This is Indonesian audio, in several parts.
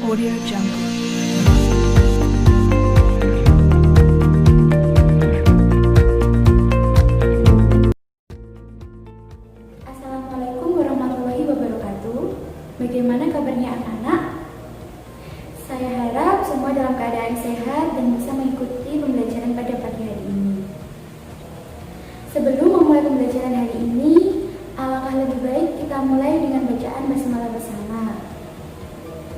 Audio Jungle. Assalamualaikum warahmatullahi wabarakatuh. Bagaimana kabarnya anak-anak? Saya harap semua dalam keadaan sehat dan bisa mengikuti pembelajaran pada pagi hari ini. Sebelum memulai pembelajaran hari ini, alangkah lebih baik kita mulai dengan bacaan basmalah bersama.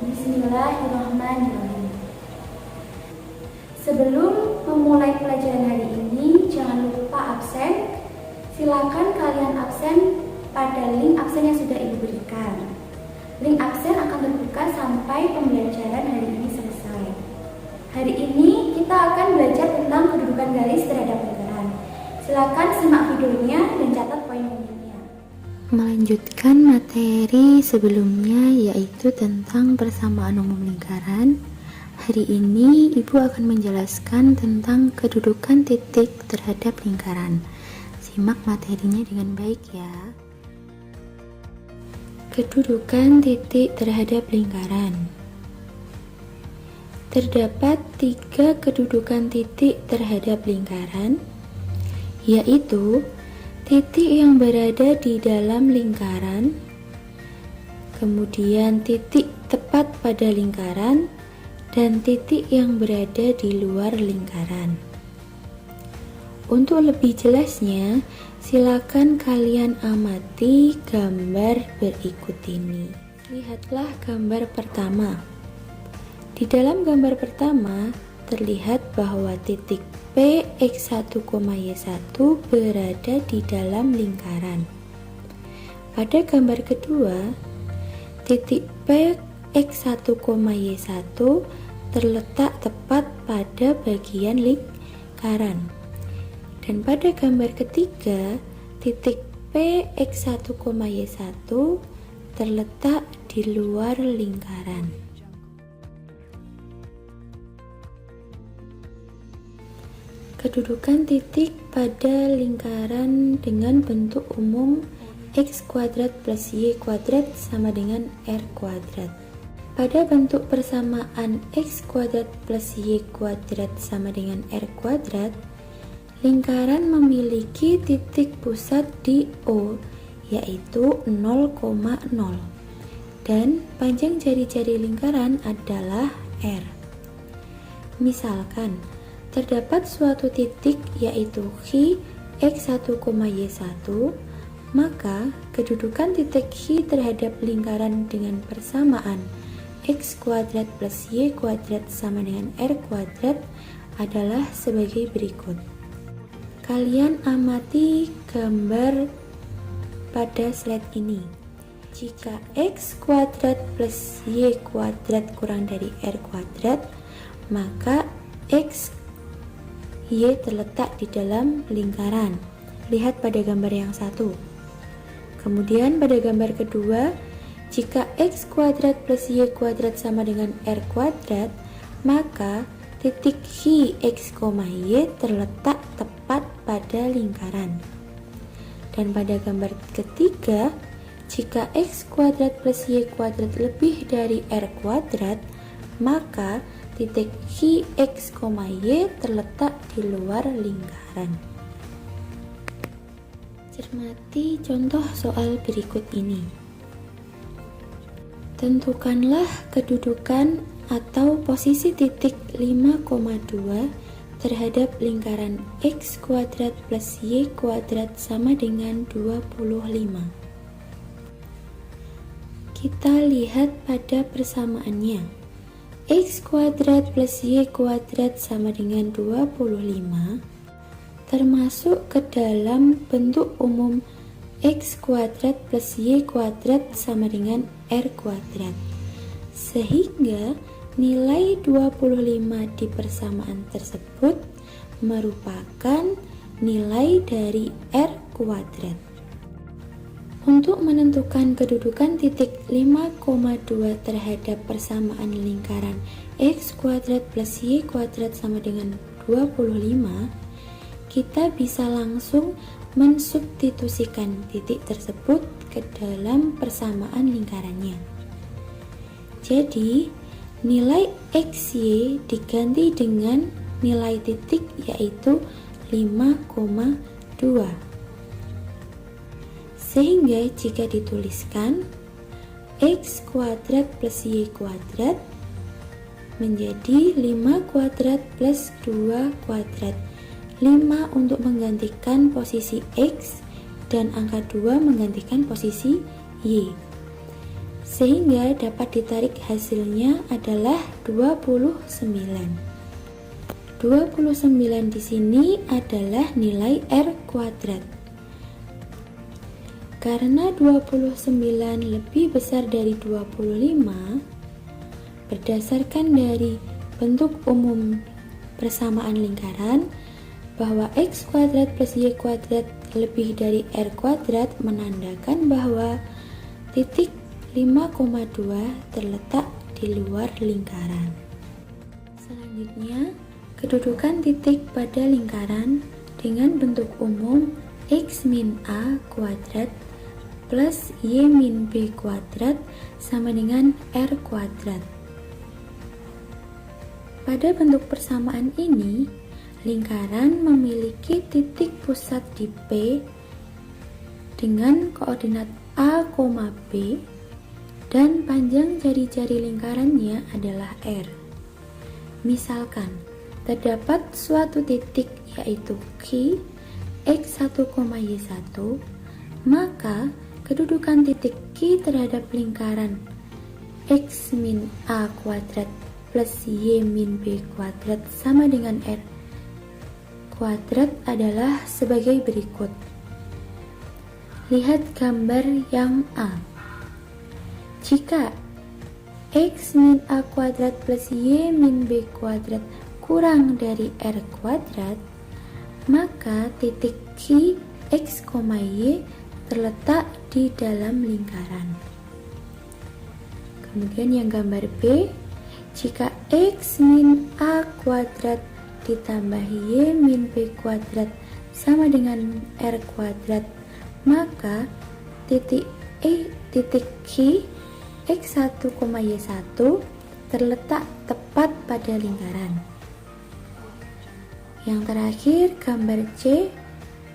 Bismillahirrahmanirrahim. Sebelum memulai pelajaran hari ini, jangan lupa absen. Silakan kalian absen pada link absen yang sudah Ibu berikan. Link absen akan terbuka sampai pembelajaran hari ini selesai. Hari ini kita akan belajar tentang kedudukan garis terhadap lingkaran. Silakan simak videonya dan catat poin-poinnya. Melanjutkan materi sebelumnya, yaitu tentang persamaan umum lingkaran. Hari ini Ibu akan menjelaskan tentang kedudukan titik terhadap lingkaran. Simak materinya dengan baik ya. Kedudukan titik terhadap lingkaran. Terdapat 3 kedudukan titik terhadap lingkaran, yaitu titik yang berada di dalam lingkaran, kemudian titik tepat pada lingkaran, dan titik yang berada di luar lingkaran. Untuk lebih jelasnya, silakan kalian amati gambar berikut ini. Lihatlah gambar pertama. Di dalam gambar pertama, terlihat bahwa titik P X1, Y1 berada di dalam lingkaran. Pada gambar kedua, titik P X1, Y1 terletak tepat pada bagian lingkaran. Dan pada gambar ketiga, titik P X1, Y1 terletak di luar lingkaran. Kedudukan titik pada lingkaran dengan bentuk umum X kuadrat plus Y kuadrat sama dengan R kuadrat. Pada bentuk persamaan X kuadrat plus Y kuadrat sama dengan R kuadrat, lingkaran memiliki titik pusat di O, yaitu 0,0, dan panjang jari-jari lingkaran adalah R. Misalkan, terdapat suatu titik yaitu X X1, Y1, maka kedudukan titik X terhadap lingkaran dengan persamaan X kuadrat plus Y kuadrat sama dengan R kuadrat adalah sebagai berikut. Kalian amati gambar pada slide ini. Jika X kuadrat plus Y kuadrat kurang dari R kuadrat, maka X Y terletak di dalam lingkaran. Lihat pada gambar yang satu. Kemudian pada gambar kedua, jika X kuadrat plus Y kuadrat sama dengan R kuadrat, maka titik X, Y terletak tepat pada lingkaran. Dan pada gambar ketiga, jika X kuadrat plus Y kuadrat lebih dari R kuadrat, maka titik X, Y terletak di luar lingkaran. Cermati contoh soal berikut ini. Tentukanlah kedudukan atau posisi titik 5,2 terhadap lingkaran X kuadrat plus Y kuadrat sama dengan 25. Kita lihat pada persamaannya. X kuadrat plus Y kuadrat sama dengan 25 termasuk ke dalam bentuk umum X kuadrat plus Y kuadrat sama dengan R kuadrat, sehingga nilai 25 di persamaan tersebut merupakan nilai dari R kuadrat. Untuk menentukan kedudukan titik 5,2 terhadap persamaan lingkaran X kuadrat plus Y kuadrat sama dengan 25, kita bisa langsung mensubstitusikan titik tersebut ke dalam persamaan lingkarannya. Jadi, nilai XY diganti dengan nilai titik yaitu 5,2. Sehingga jika dituliskan X kuadrat plus Y kuadrat menjadi 5 kuadrat plus 2 kuadrat. 5 untuk menggantikan posisi X dan angka 2 menggantikan posisi Y. Sehingga dapat ditarik hasilnya adalah 29. 29 di sini adalah nilai R kuadrat. Karena 29 lebih besar dari 25, berdasarkan dari bentuk umum persamaan lingkaran bahwa X kuadrat plus Y kuadrat lebih dari R kuadrat menandakan bahwa titik 5,2 terletak di luar lingkaran. Selanjutnya, kedudukan titik pada lingkaran dengan bentuk umum X min A kuadrat plus Y min B kuadrat sama dengan R kuadrat. Pada bentuk persamaan ini, lingkaran memiliki titik pusat di P dengan koordinat A, B dan panjang jari-jari lingkarannya adalah R. Misalkan, terdapat suatu titik yaitu Q X1, Y1, maka kedudukan titik Q terhadap lingkaran X min A kuadrat plus Y min B kuadrat sama dengan R kuadrat adalah sebagai berikut. Lihat gambar yang A. Jika X min A kuadrat plus Y min B kuadrat kurang dari R kuadrat, maka titik Q, X, Y terletak di dalam lingkaran. Kemudian yang gambar B, jika X min A kuadrat ditambah Y min B kuadrat sama dengan R kuadrat, maka titik Q X1, Y1 terletak tepat pada lingkaran. Yang terakhir gambar C,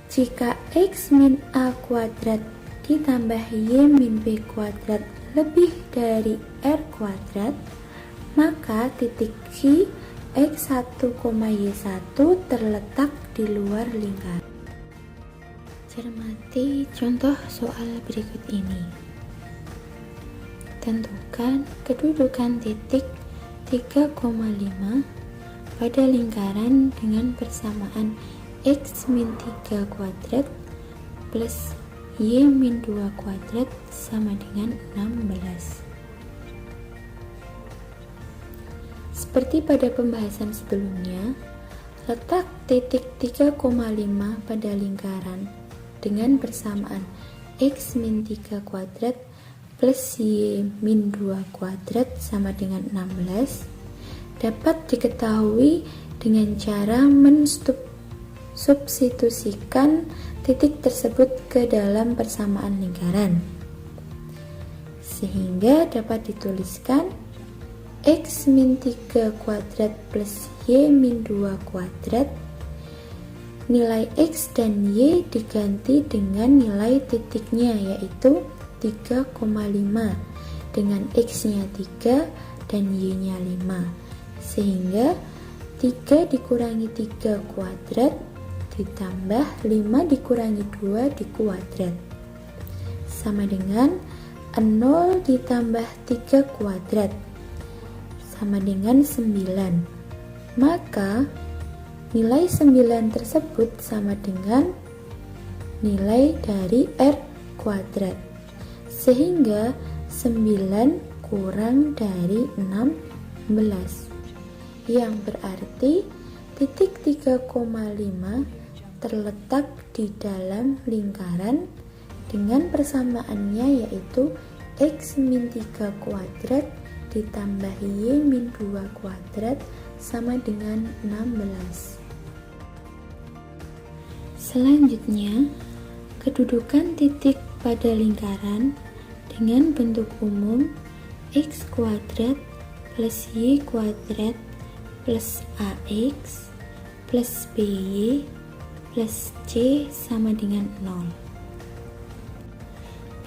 jika X min A kuadrat ditambah Y min B kuadrat lebih dari R kuadrat, maka titik Q X1, Y1 terletak di luar lingkaran. Cermati contoh soal berikut ini. Tentukan kedudukan titik 3,5 pada lingkaran dengan persamaan X min 3 kuadrat plus Y min 2 kuadrat sama dengan 16. Seperti pada pembahasan sebelumnya, letak titik 3,5 pada lingkaran dengan persamaan X min 3 kuadrat plus Y min 2 kuadrat sama dengan 16 dapat diketahui dengan cara mensubstitusikan titik tersebut ke dalam persamaan lingkaran. Sehingga dapat dituliskan X min 3 kuadrat plus Y min 2 kuadrat, nilai X dan Y diganti dengan nilai titiknya yaitu 3,5 dengan X nya 3 dan Y nya 5, sehingga 3 dikurangi 3 kuadrat ditambah 5 dikurangi 2 dikuadrat sama dengan 0 ditambah 3 kuadrat sama dengan 9. Maka nilai 9 tersebut sama dengan nilai dari R kuadrat, sehingga 9 kurang dari 16, yang berarti titik 3,5 terletak di dalam lingkaran dengan persamaannya yaitu X min 3 kuadrat ditambah Y min 2 kuadrat sama dengan 16. Selanjutnya, kedudukan titik pada lingkaran dengan bentuk umum X kuadrat plus Y kuadrat plus AX plus BY plus C sama dengan 0.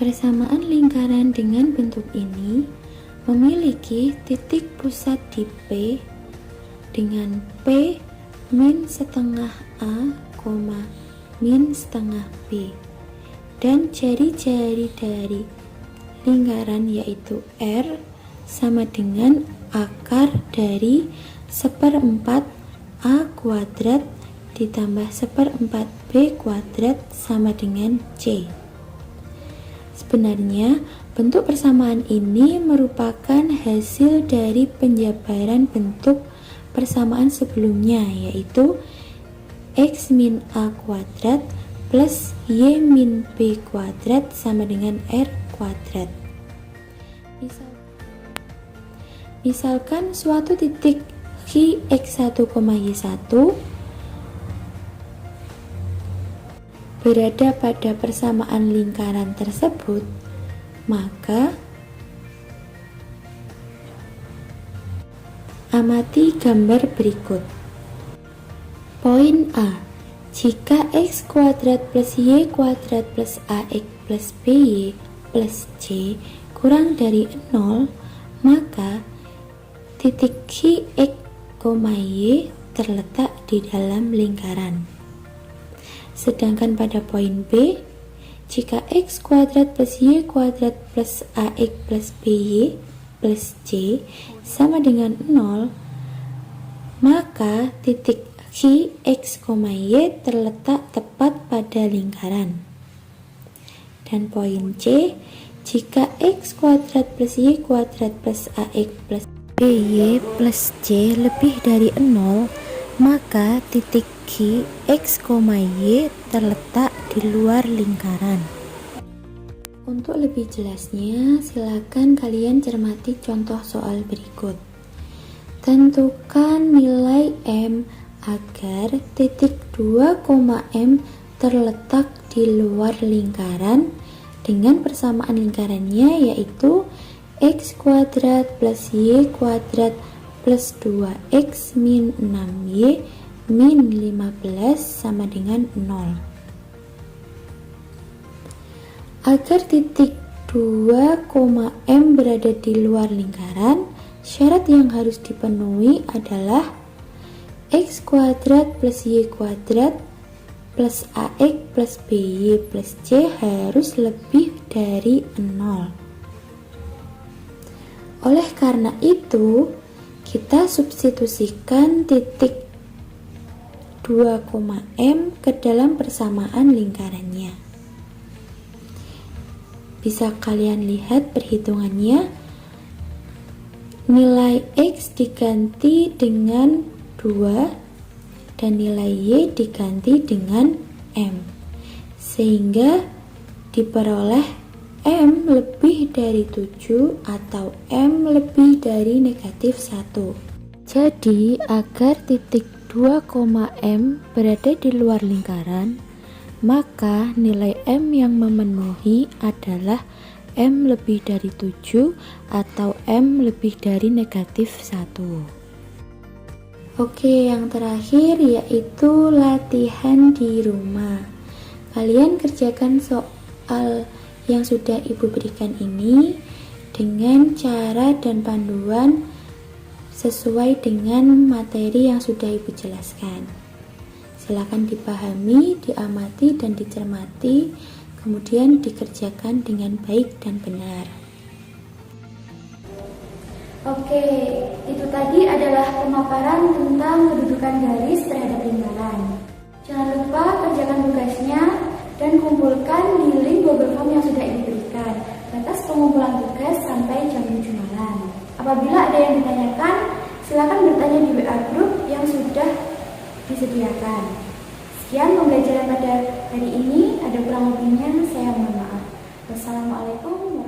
Persamaan lingkaran dengan bentuk ini memiliki titik pusat di P dengan P min setengah A, min setengah B, dan jari-jari dari lingkaran yaitu R sama dengan akar dari 1/4 A kuadrat ditambah 1/4 B kuadrat sama dengan C. Sebenarnya, bentuk persamaan ini merupakan hasil dari penjabaran bentuk persamaan sebelumnya, yaitu X min A kuadrat plus Y min B kuadrat sama dengan R kuadrat. Misalkan suatu titik Q X1, Y1 berada pada persamaan lingkaran tersebut, maka amati gambar berikut. Poin A. Jika X kuadrat plus Y kuadrat plus AX plus BY plus C kurang dari 0, maka titik Q, X, Y terletak di dalam lingkaran. Sedangkan pada poin B, jika X kuadrat plus Y kuadrat plus AX plus BY plus C sama dengan 0, maka titik Q, X, Y terletak tepat pada lingkaran. Dan poin C, jika X kuadrat plus Y kuadrat plus AX plus BY plus C lebih dari 0, maka titik Q, X, Y terletak di luar lingkaran. Untuk lebih jelasnya, silakan kalian cermati contoh soal berikut. Tentukan nilai M agar titik 2,M terletak di luar lingkaran dengan persamaan lingkarannya yaitu X kuadrat plus Y kuadrat plus 2X min 6Y min 15 sama dengan 0. Agar titik 2,M berada di luar lingkaran, syarat yang harus dipenuhi adalah X kuadrat plus Y kuadrat plus AX plus BY plus C harus lebih dari 0. Oleh karena itu, kita substitusikan titik 2,M ke dalam persamaan lingkarannya. Bisa kalian lihat perhitungannya. Nilai X diganti dengan 2 dan nilai Y diganti dengan M, sehingga diperoleh M lebih dari 7 atau M lebih dari negatif 1. Jadi agar titik 2,M berada di luar lingkaran, maka nilai M yang memenuhi adalah M lebih dari 7 atau M lebih dari negatif 1. Oke, yang terakhir yaitu latihan di rumah. Kalian kerjakan soal yang sudah Ibu berikan ini dengan cara dan panduan sesuai dengan materi yang sudah Ibu jelaskan. Silakan dipahami, diamati, dan dicermati, kemudian dikerjakan dengan baik dan benar. Oke, itu tadi adalah pemaparan tentang kedudukan garis terhadap lingkaran. Jangan lupa kerjakan tugasnya dan kumpulkan di link Google Form yang sudah Ibu berikan. Batas pengumpulan tugas sampai jam 7 malam. Apabila ada yang ditanyakan, silakan bertanya di WA group yang sudah disediakan. Sekian pembelajaran pada hari ini. Ada kurang lebihnya, saya mohon maaf. Wassalamualaikum warahmatullahi wabarakatuh.